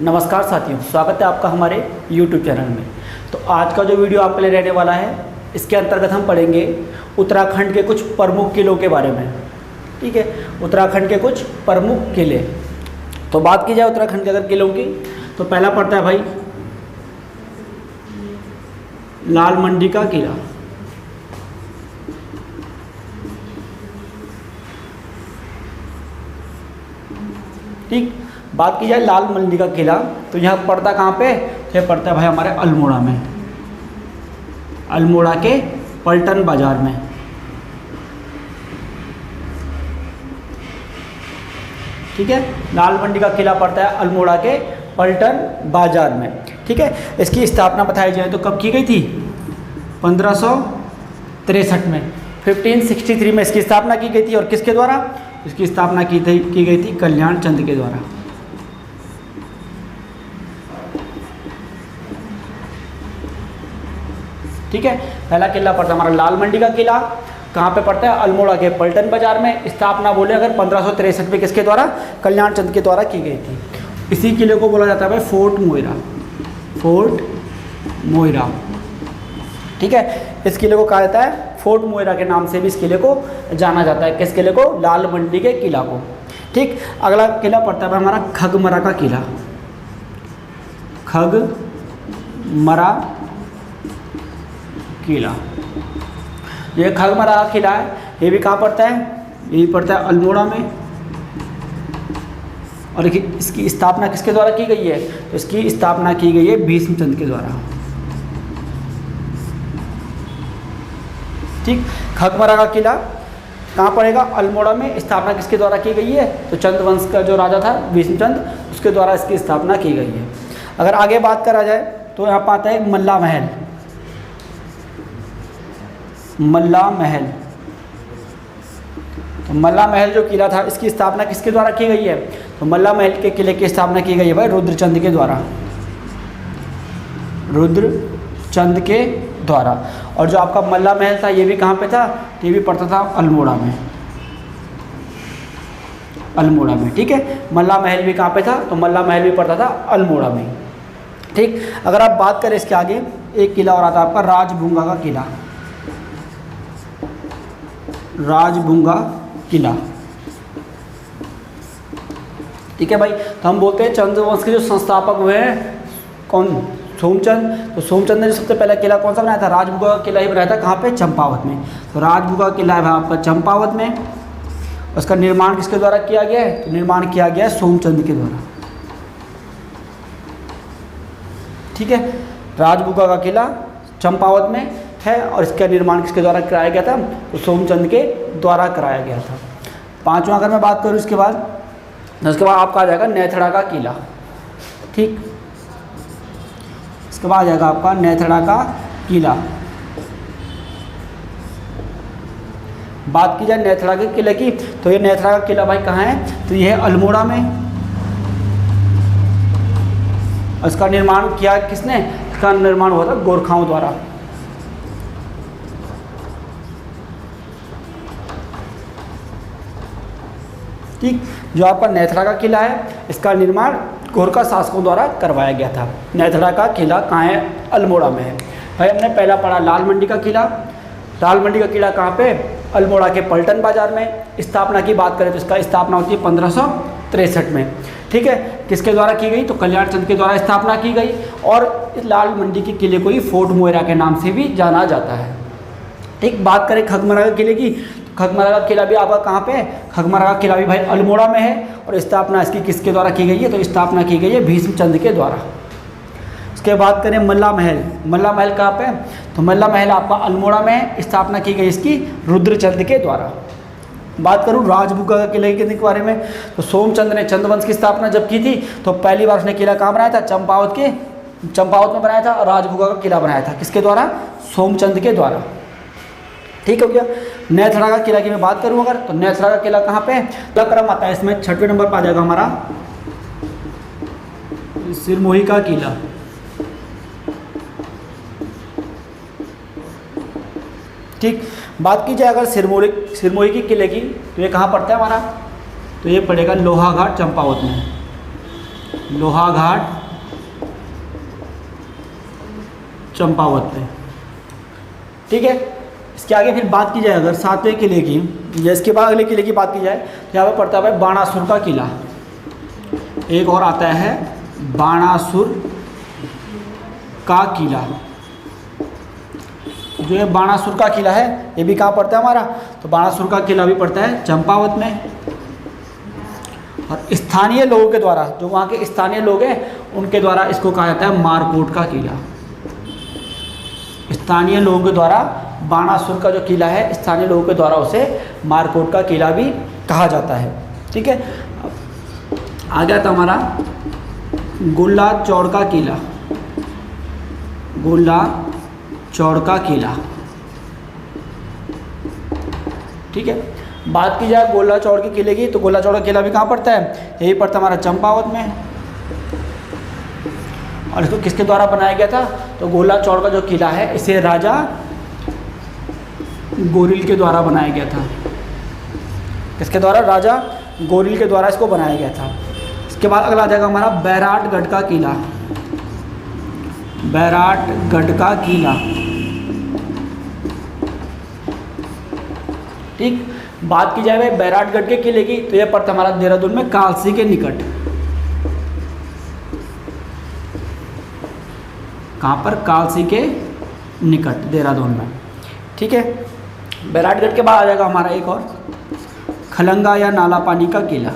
नमस्कार साथियों, स्वागत है आपका हमारे YouTube चैनल में। तो आज का जो वीडियो आपके लिए रहने वाला है, इसके अंतर्गत हम पढ़ेंगे उत्तराखंड के कुछ प्रमुख किलों के बारे में। ठीक है, उत्तराखंड के कुछ प्रमुख किले। तो बात की जाए उत्तराखंड के अगर किलों की, तो पहला पड़ता है भाई लाल मंडी का किला। ठीक, बात की जाए लाल मंडी का किला, तो यह पड़ता कहाँ पे? यह पड़ता है भाई हमारे अल्मोड़ा में, अल्मोड़ा के पलटन बाजार में। ठीक है, लाल मंडी का किला पड़ता है अल्मोड़ा के पलटन बाजार में। ठीक है, इसकी स्थापना बताई जाए तो कब की गई थी? 1563 में, 1563 में इसकी स्थापना की गई थी। और किसके द्वारा? इसकी स्थापना की गई थी कल्याण चंद के द्वारा। ठीक है, पहला किला पड़ता है हमारा लाल मंडी का किला। कहाँ पे पड़ता है? अल्मोड़ा के पलटन बाजार में। स्थापना बोले अगर 1563 में किसके द्वारा? कल्याण चंद के द्वारा की गई थी। इसी किले को बोला जाता है भाई फोर्ट मोइरा, फोर्ट मोइरा। ठीक है, इस किले को कहा जाता है फोर्ट मोइरा के नाम से भी इस किले को जाना जाता है। किस किले को? लाल मंडी के किला को। ठीक, अगला किला पड़ता है हमारा खगमरा का किला। खगमरा किला, ये खगमरा का किला है। ये भी कहाँ पड़ता है? ये पड़ता है अल्मोड़ा में। और इसकी स्थापना किसके द्वारा की गई है? तो इसकी स्थापना की गई है भीष्मचंद के द्वारा। ठीक, खगमरा का किला कहाँ पड़ेगा? अल्मोड़ा में। स्थापना किसके द्वारा की गई है? तो चंद वंश का जो राजा था भीष्मचंद, उसके द्वारा इसकी स्थापना की गई है। अगर आगे बात करा जाए तो यहाँ पर आता है मल्ला महल। मल्ला महल, तो मल्ला महल जो किला था, इसकी स्थापना किसके द्वारा की गई है? तो मल्ला महल के किले की स्थापना की गई है भाई रुद्रचंद के द्वारा, रुद्रचंद के द्वारा। और जो आपका मल्ला महल था, ये भी कहाँ पे था? ये भी पड़ता था अल्मोड़ा में, अल्मोड़ा में। ठीक है, मल्ला महल भी कहाँ पे था? तो मल्ला महल भी पड़ता था अल्मोड़ा में। ठीक, अगर आप बात करें इसके आगे, एक किला और आता है आपका राजभूंगा का किला। राजभूंगा किला। ठीक है भाई, तो हम बोलते हैं चंद वंश के जो संस्थापक हुए हैं कौन? सोमचंद। तो सोमचंद ने जो सबसे पहला किला कौन सा बनाया था? राजभूंगा का किला ही बनाया था। कहाँ पे? चंपावत में। तो राजभूंगा किला है आपका चंपावत में। उसका निर्माण किसके द्वारा किया गया है? तो निर्माण किया गया है सोमचंद के द्वारा। ठीक है, राजभूंगा का किला चंपावत में है और इसका निर्माण किसके द्वारा कराया गया था? तो सोमचंद के द्वारा कराया गया था। पांचवा अगर मैं बात करूँ उसके बाद आपका आ जाएगा नेथड़ा का किला। ठीक, इसके बाद आ जाएगा आपका नेथड़ा का किला। बात की जाए नेथड़ा के किले की, तो ये नेथड़ा का किला भाई कहाँ है? तो ये है अल्मोड़ा में। इसका निर्माण किया किसने? इसका निर्माण हुआ था गोरखाओं द्वारा। ठीक, जो आपका नेथड़ा का किला है, इसका निर्माण गोरखा शासकों द्वारा करवाया गया था। नेथड़ा का किला कहाँ है? अल्मोड़ा में है। भाई हमने पहला पढ़ा लाल मंडी का किला। लाल मंडी का किला कहाँ पे? अल्मोड़ा के पलटन बाजार में। स्थापना की बात करें तो इसका स्थापना होती है 1563 में। ठीक है, किसके द्वारा की गई? तो कल्याण चंद के द्वारा स्थापना की गई। और इस लाल मंडी के किले को ही फोर्ट मोइरा के नाम से भी जाना जाता है। ठीक, बात करें खगमरा के किले की, खगमरा का किला भी आपका कहाँ पे है? खगमरा का किला भी भाई अल्मोड़ा में है। और स्थापना इसकी किसके द्वारा की गई है? तो स्थापना की गई है भीष्मचंद के द्वारा। उसके बाद करें मल्ला महल। मल्ला महल कहाँ पे? तो मल्ला महल आपका अल्मोड़ा में है। स्थापना की गई इसकी रुद्रचंद के द्वारा। बात करूँ राजभूंगा के किले के बारे में, तो सोमचंद ने चंद्रवंश की स्थापना जब की थी, तो पहली बार उसने किला कहाँ बनाया था? चंपावत में बनाया था। और राजभूंगा का किला बनाया था किसके द्वारा? सोमचंद के द्वारा। ठीक हो गया। नेथड़ा का किला की मैं बात करूं अगर, तो नेथड़ा का किला कहाँ पे है? तो क्रम आता है इसमें 6वें नंबर पर आ जाएगा हमारा सिरमोही का किला। ठीक, बात की जाए अगर सिरमौरी की किले की, तो ये कहाँ पड़ता है हमारा? तो ये पड़ेगा लोहाघाट चंपावत में। लोहाघाट चंपावत में। ठीक है, इसके आगे फिर बात की जाए अगर 7वें किले की, या इसके बाद अगले किले की बात की जाए तो यहाँ पे पड़ता है भाई बाणासुर का किला। एक और आता है बाणासुर का किला। जो ये बाणासुर का किला है ये भी कहाँ पड़ता है हमारा, तो बाणासुर का किला भी पड़ता है चंपावत में। और स्थानीय लोगों के द्वारा, जो वहाँ के स्थानीय लोग हैं उनके द्वारा इसको कहा जाता है मारकोट का किला। स्थानीय लोगों के द्वारा बाणासुर का जो किला है, स्थानीय लोगों के द्वारा उसे मारकोट का किला भी कहा जाता है। ठीक है, आ गया था हमारा गोला चौड़ का किला। गोला चौड़ का किला। ठीक है, बात की जाए गोला चौड़ के किले की, तो गोला चौड़ का किला भी कहाँ पड़ता है, यही पड़ता है हमारा चंपावत में। और इसको किसके द्वारा बनाया गया था, तो गोला चौड़ का जो किला है इसे राजा गोरिल के द्वारा बनाया गया था। किसके द्वारा, राजा गोरिल के द्वारा इसको बनाया गया था। इसके बाद अगला आ जाएगा हमारा बैराटगढ़ का किला। बैराटगढ़ का किला। ठीक, बात की जाए भाई बैराटगढ़ के किले की, तो यह पड़ता हमारा देहरादून में कालसी के निकट। कहाँ पर, कालसी के निकट देहरादून में। ठीक है, बैराटगढ़ के बाद आ जाएगा हमारा एक और खलंगा या नाला पानी का किला।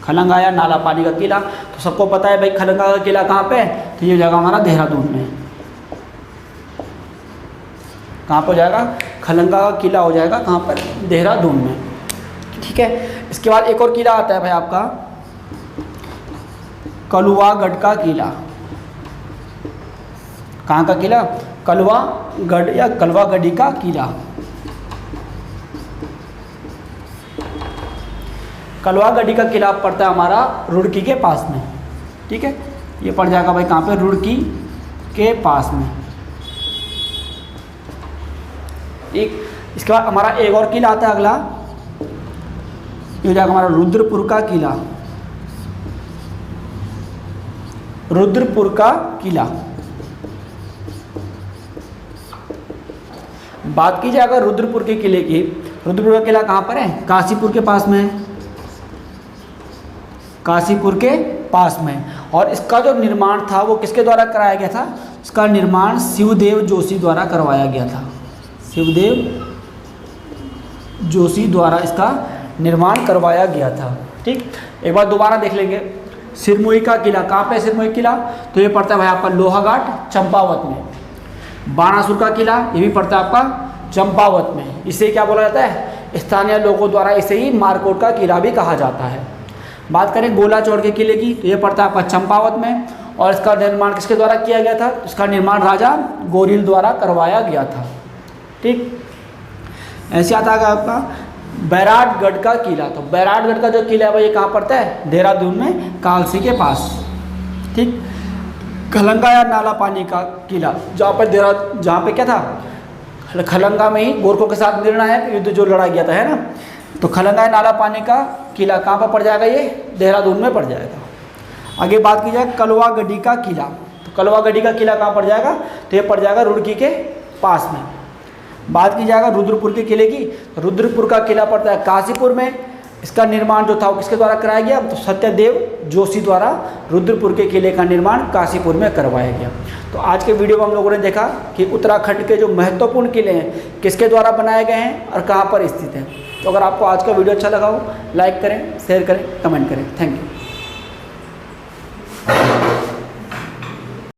खलंगा या नाला पानी का किला, तो सबको पता है भाई खलंगा का किला कहाँ पे है, तो ये हो जाएगा हमारा देहरादून में। कहाँ पर हो जाएगा, खलंगा का किला हो जाएगा कहाँ पर, देहरादून में। ठीक है, इसके बाद एक और किला आता है भाई आपका कलुआगढ़ का किला। कहाँ का किला, कलुआगढ़ या कलवागढ़ी का किला। कलवागढ़ी का किला पड़ता है हमारा रुड़की के पास में। ठीक है, ये पड़ जाएगा भाई कहाँ पे, रुड़की के पास में। ठीक, इसके बाद हमारा एक और किला आता है अगला, ये हो जाएगा हमारा रुद्रपुर का किला। रुद्रपुर का किला। बात की जाए अगर रुद्रपुर के किले की, रुद्रपुर का किला कहाँ पर है, काशीपुर के पास में है। काशीपुर के पास में। और इसका जो निर्माण था वो किसके द्वारा कराया गया था, इसका निर्माण शिवदेव जोशी द्वारा करवाया गया था। शिवदेव जोशी द्वारा इसका निर्माण करवाया गया था। ठीक, एक बार दोबारा देख लेंगे। सिरमौरी का किला, कहाँ पे सिरमौरी किला, तो ये पड़ता है भाई आपका लोहाघाट चंपावत में। बाणासुर का किला ये भी पड़ता है आपका चंपावत में। इसे क्या बोला जाता है, स्थानीय लोगों द्वारा इसे ही मारकोट का किला भी कहा जाता है। बात करें गोला चौड़ के किले की, तो ये पड़ता है आपका चंपावत में। और इसका निर्माण किसके द्वारा किया गया था, इसका निर्माण राजा गोरिल द्वारा करवाया गया था। ठीक, ऐसे आता है आपका बैराटगढ़ का किला। तो बैराटगढ़ का जो किला है वो ये कहाँ पड़ता है, देहरादून में कालसी के पास। ठीक, खलंगा या नाला पानी का किला, जहाँ पर जहाँ पे क्या था, खलंगा में ही गोरखों के साथ निर्णायक युद्ध जो लड़ा गया था, है ना। तो खलंगा या नाला पानी का किला कहाँ पर पड़ जाएगा, ये देहरादून में पड़ जाएगा। आगे बात की जाए कलवागढ़ी का किला, तो कलवागढ़ी का किला कहाँ पड़ जाएगा, तो ये पड़ जाएगा रुड़की के पास में। बात की जाएगा रुद्रपुर के किले की, रुद्रपुर का किला पड़ता है काशीपुर में। इसका निर्माण जो था वो किसके द्वारा कराया गया, तो सत्यदेव जोशी द्वारा रुद्रपुर के किले का निर्माण काशीपुर में करवाया गया। तो आज के वीडियो में हम लोगों ने देखा कि उत्तराखंड के जो महत्वपूर्ण किले हैं किसके द्वारा बनाए गए हैं और कहाँ पर स्थित हैं। तो अगर आपको आज का वीडियो अच्छा लगा हो, लाइक करें, शेयर करें, कमेंट करें। Thank you.